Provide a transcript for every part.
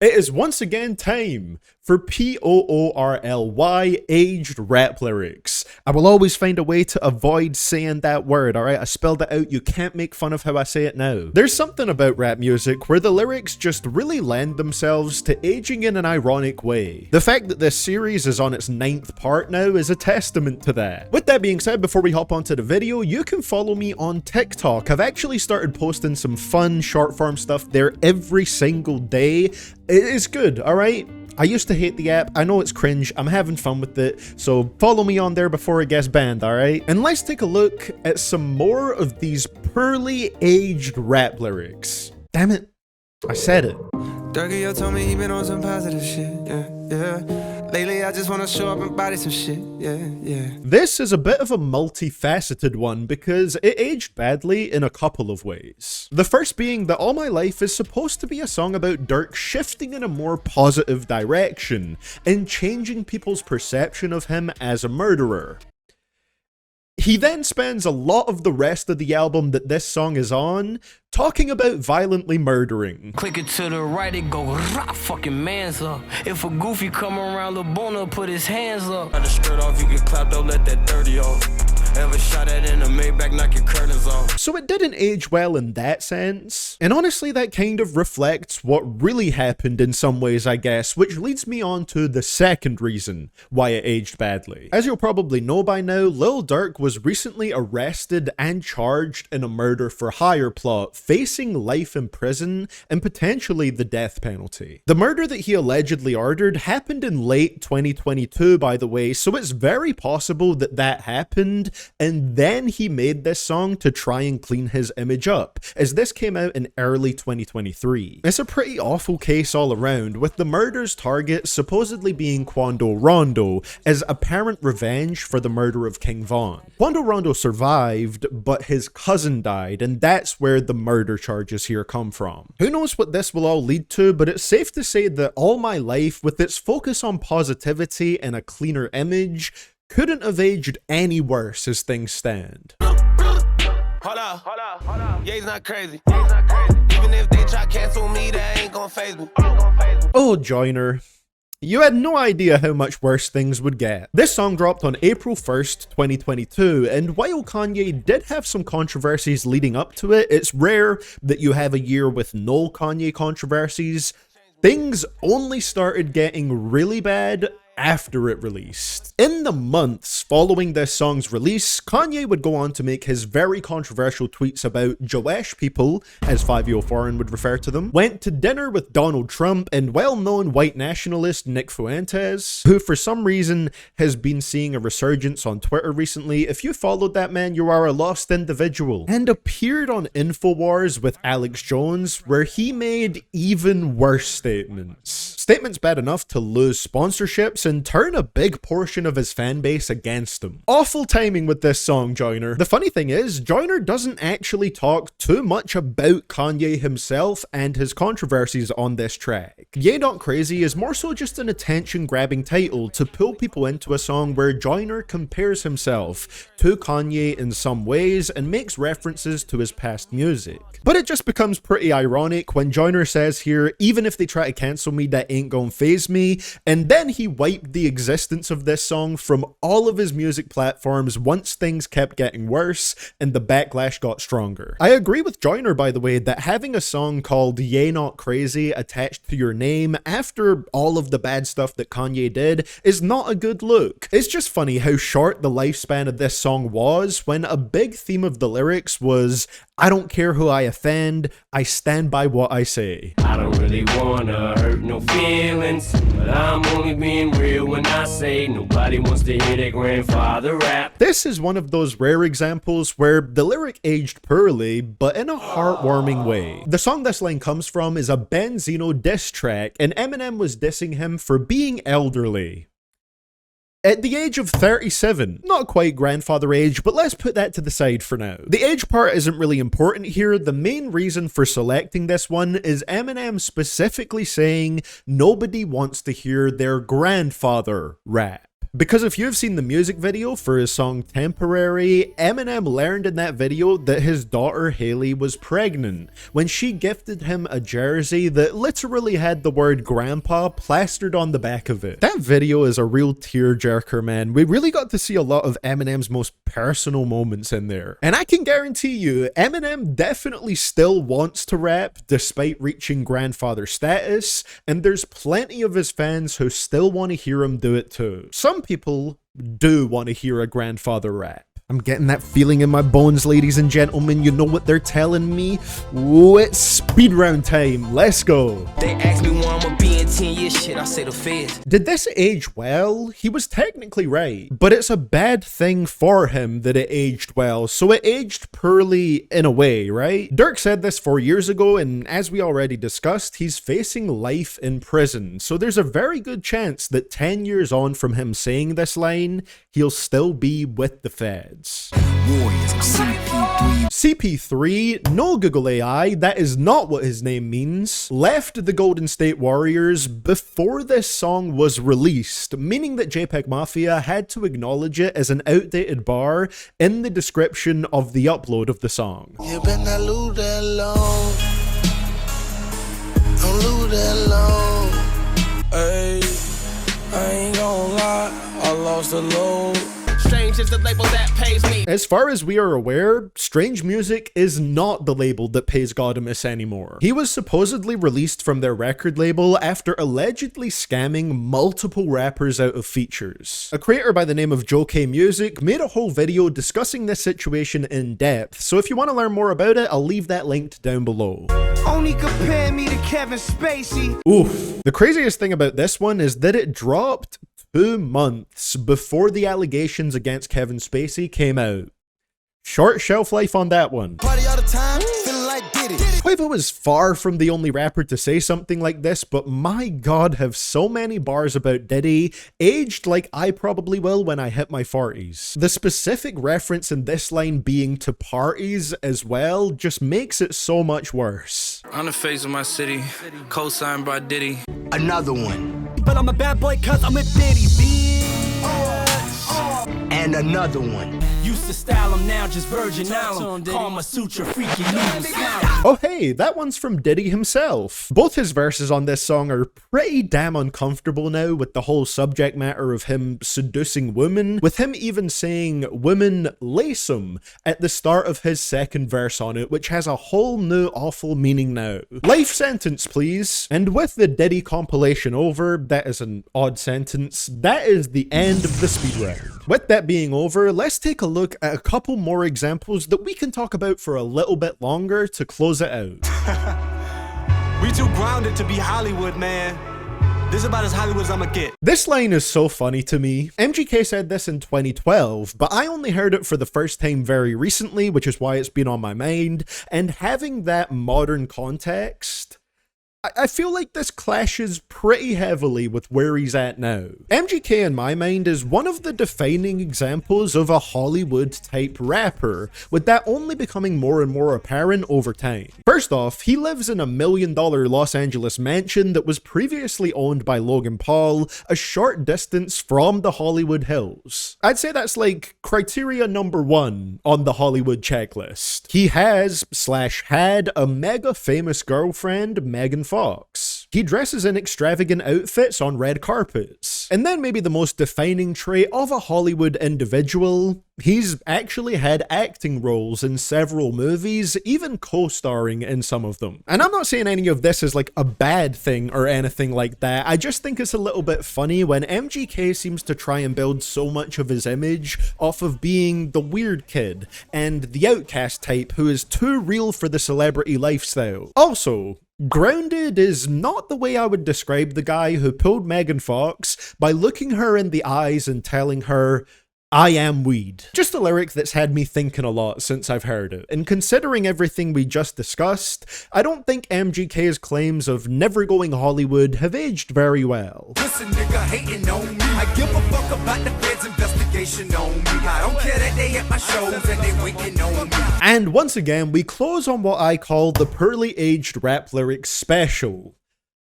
It is once again time for POORLY aged rap lyrics. I will always find a way to avoid saying that word, alright? I spelled it out, you can't make fun of how I say it now. There's something about rap music where the lyrics just really lend themselves to aging in an ironic way. The fact that this series is on its 9th part now is a testament to that. With that being said, before we hop onto the video, you can follow me on TikTok. I've actually started posting some fun short form stuff there every single day. It is good, alright? I used to hate the app, I know it's cringe, I'm having fun with it, so follow me on there before it gets banned, alright? And let's take a look at some more of these poorly aged rap lyrics. Damn it, I said it. Dougie told me he been on some positive shit, yeah. Lately I just wanna show up and body some shit, yeah. This is a bit of a multifaceted one because it aged badly in a couple of ways. The first being that All My Life is supposed to be a song about Dirk shifting in a more positive direction and changing people's perception of him as a murderer. He then spends a lot of the rest of the album that this song is on talking about violently murdering. Click it to the right, it go rah, fucking man's up. If a goofy come around, the boner put his hands up. Got the skirt off, you get clapped, don't let that dirty off. Ever shot at in a Maybach, knock your curtains off. So it didn't age well in that sense. And honestly, that kind of reflects what really happened in some ways, I guess, which leads me on to the second reason why it aged badly. As you'll probably know by now, Lil Durk was recently arrested and charged in a murder for hire plot, facing life in prison and potentially the death penalty. The murder that he allegedly ordered happened in late 2022, by the way, so it's very possible that that happened, and then he made this song to try and clean his image up, as this came out in early 2023. It's a pretty awful case all around, with the murder's target supposedly being Quando Rondo, as apparent revenge for the murder of King Von. Quando Rondo survived, but his cousin died, and that's where the murder charges here come from. Who knows what this will all lead to, but it's safe to say that All My Life, with its focus on positivity and a cleaner image, couldn't have aged any worse as things stand. Hold up. Yeah, he's not crazy. Even if they try cancel me, that ain't gon' faze me. Oh, Joyner. You had no idea how much worse things would get. This song dropped on April 1st, 2022, and while Kanye did have some controversies leading up to it, it's rare that you have a year with no Kanye controversies. Things only started getting really bad after it released. In the months following this song's release, Kanye would go on to make his very controversial tweets about Jewish people, as 5 Foreign would refer to them, went to dinner with Donald Trump and well-known white nationalist Nick Fuentes, who for some reason has been seeing a resurgence on Twitter recently. If you followed that man, you are a lost individual, and appeared on InfoWars with Alex Jones, where he made even worse statements. Statements bad enough to lose sponsorships and turn a big portion of his fan base against him. Awful timing with this song, Joyner. The funny thing is, Joyner doesn't actually talk too much about Kanye himself and his controversies on this track. Ye Not Crazy is more so just an attention-grabbing title to pull people into a song where Joyner compares himself to Kanye in some ways and makes references to his past music. But it just becomes pretty ironic when Joyner says here, even if they try to cancel me, that ain't gon' faze me, and then he wiped the existence of this song from all of his music platforms once things kept getting worse and the backlash got stronger. I agree with Joyner, by the way, that having a song called Ye Not Crazy attached to your name after all of the bad stuff that Kanye did is not a good look. It's just funny how short the lifespan of this song was when a big theme of the lyrics was, I don't care who I offend, I stand by what I say. I don't really wanna hurt no feelings, but I'm only being real when I say nobody wants to hear their grandfather rap. This is one of those rare examples where the lyric aged poorly, but in a heartwarming way. The song this line comes from is a Benzino diss track, and Eminem was dissing him for being elderly. At the age of 37, not quite grandfather age, but let's put that to the side for now. The age part isn't really important here. The main reason for selecting this one is Eminem specifically saying nobody wants to hear their grandfather rap. Because if you've seen the music video for his song Temporary, Eminem learned in that video that his daughter Haley was pregnant when she gifted him a jersey that literally had the word grandpa plastered on the back of it. That video is a real tearjerker, man. We really got to see a lot of Eminem's most personal moments in there. And I can guarantee you, Eminem definitely still wants to rap despite reaching grandfather status, and there's plenty of his fans who still want to hear him do it too. Some people do want to hear a grandfather rap. I'm getting that feeling in my bones, ladies and gentlemen. You know what they're telling me? Ooh, it's speed round time. Let's go. They ask me where I'ma be in 10 years, shit, I say the feds. Did this age well? He was technically right, but it's a bad thing for him that it aged well, so it aged poorly in a way, right? Dirk said this 4 years ago, and as we already discussed, he's facing life in prison, so there's a very good chance that 10 years on from him saying this line, he'll still be with the feds. Warriors, CP3. CP3, no Google AI, that is not what his name means, left the Golden State Warriors before this song was released, meaning that JPEG Mafia had to acknowledge it as an outdated bar in the description of the upload of the song. You better not lose that long. Don't lose that long. Hey, I ain't gonna lie, I lost the load. Strange is the label that pays me. As far as we are aware, Strange Music is not the label that pays Godimus anymore. He was supposedly released from their record label after allegedly scamming multiple rappers out of features. A creator by the name of Joe K Music made a whole video discussing this situation in depth, so if you want to learn more about it, I'll leave that linked down below. Only compare me to Kevin Spacey. Oof. The craziest thing about this one is that it dropped 2 months before the allegations against Kevin Spacey came out. Short shelf life on that one. Party all the time, feeling like Diddy. Quavo is far from the only rapper to say something like this, but my god, have so many bars about Diddy aged like I probably will when I hit my 40s. The specific reference in this line being to parties as well just makes it so much worse. On the face of my city, co-signed by Diddy. Another one. But I'm a bad boy cause I'm a Diddy, bitch. And another one. Used to style him, now just Virgin Island. Call my suture freaky news. Oh hey, that one's from Diddy himself. Both his verses on this song are pretty damn uncomfortable now with the whole subject matter of him seducing women, with him even saying women lace 'em at the start of his second verse on it, which has a whole new awful meaning now. Life sentence please. And with the Diddy compilation over, that is an odd sentence, that is the end of the speed round. With that being over, let's take a look at a couple more examples that we can talk about for a little bit longer to close it out. We too grounded to be Hollywood, man. This is about as Hollywood as I'ma get. This line is so funny to me. MGK said this in 2012, but I only heard it for the first time very recently, which is why it's been on my mind, and having that modern context, I feel like this clashes pretty heavily with where he's at now. MGK in my mind is one of the defining examples of a Hollywood type rapper, with that only becoming more and more apparent over time. First off, he lives in a $1 million Los Angeles mansion that was previously owned by Logan Paul, a short distance from the Hollywood Hills. I'd say that's like criteria number 1 on the Hollywood checklist. He has/had a mega famous girlfriend, Megan Fox. He dresses in extravagant outfits on red carpets. And then maybe the most defining trait of a Hollywood individual, he's actually had acting roles in several movies, even co-starring in some of them. And I'm not saying any of this is like a bad thing or anything like that, I just think it's a little bit funny when MGK seems to try and build so much of his image off of being the weird kid and the outcast type who is too real for the celebrity lifestyle. Also, grounded is not the way I would describe the guy who pulled Megan Fox by looking her in the eyes and telling her, "I am weed." Just a lyric that's had me thinking a lot since I've heard it, and considering everything we just discussed, I don't think MGK's claims of never going Hollywood have aged very well. Listen, nigga, hating on me. I give a fuck about the feds' investigation on me. I don't care that they at my shows and they waiting on me. And once again, we close on what I call the poorly aged rap lyrics special.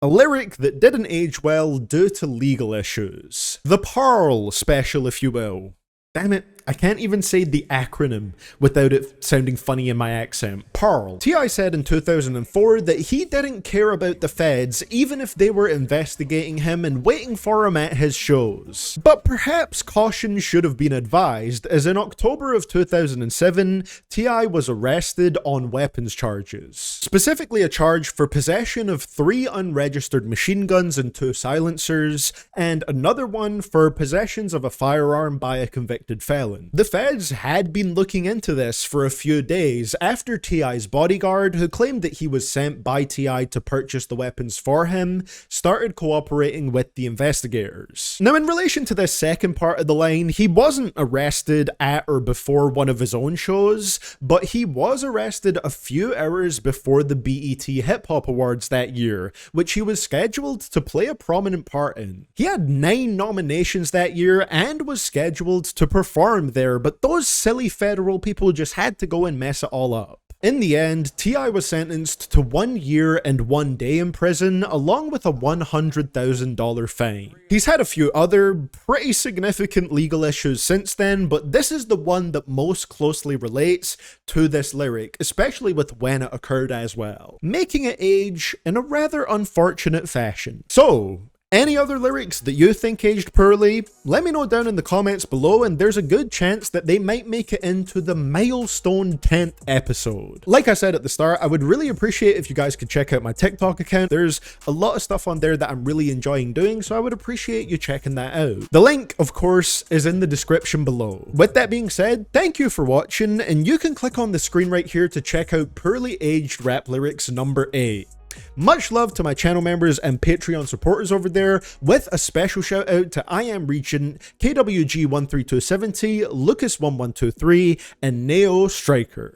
A lyric that didn't age well due to legal issues. The Pearl special, if you will. Damn it, I can't even say the acronym without it sounding funny in my accent. Pearl. T.I. said in 2004 that he didn't care about the feds even if they were investigating him and waiting for him at his shows. But perhaps caution should have been advised, as in October of 2007, T.I. was arrested on weapons charges. Specifically a charge for possession of 3 unregistered machine guns and 2 silencers, and another one for possessions of a firearm by a convicted felon. The feds had been looking into this for a few days after T.I.'s bodyguard, who claimed that he was sent by T.I. to purchase the weapons for him, started cooperating with the investigators. Now, in relation to this second part of the line, he wasn't arrested at or before one of his own shows, but he was arrested a few hours before the BET Hip Hop Awards that year, which he was scheduled to play a prominent part in. He had 9 nominations that year and was scheduled to perform there, but those silly federal people just had to go and mess it all up. In the end, T.I. was sentenced to 1 year and 1 day in prison, along with a $100,000 fine. He's had a few other pretty significant legal issues since then, but this is the one that most closely relates to this lyric, especially with when it occurred as well, making it age in a rather unfortunate fashion. So, any other lyrics that you think aged poorly? Let me know down in the comments below, and there's a good chance that they might make it into the milestone 10th episode. Like I said at the start, I would really appreciate if you guys could check out my TikTok account. There's a lot of stuff on there that I'm really enjoying doing, so I would appreciate you checking that out. The link, of course, is in the description below. With that being said, thank you for watching, and you can click on the screen right here to check out Poorly Aged Rap Lyrics number 8. Much love to my channel members and Patreon supporters over there, with a special shout out to I Am Regent, KWG13270, Lucas1123, and Neo Striker.